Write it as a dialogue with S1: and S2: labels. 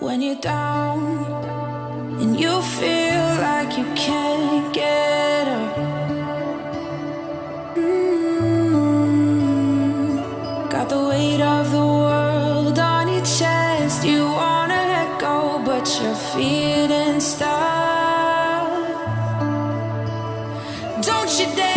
S1: when you're down and you feel like you can't get up. Got the weight of the world on your chest. You wanna let go, but you're feeling stuck. Don't you dare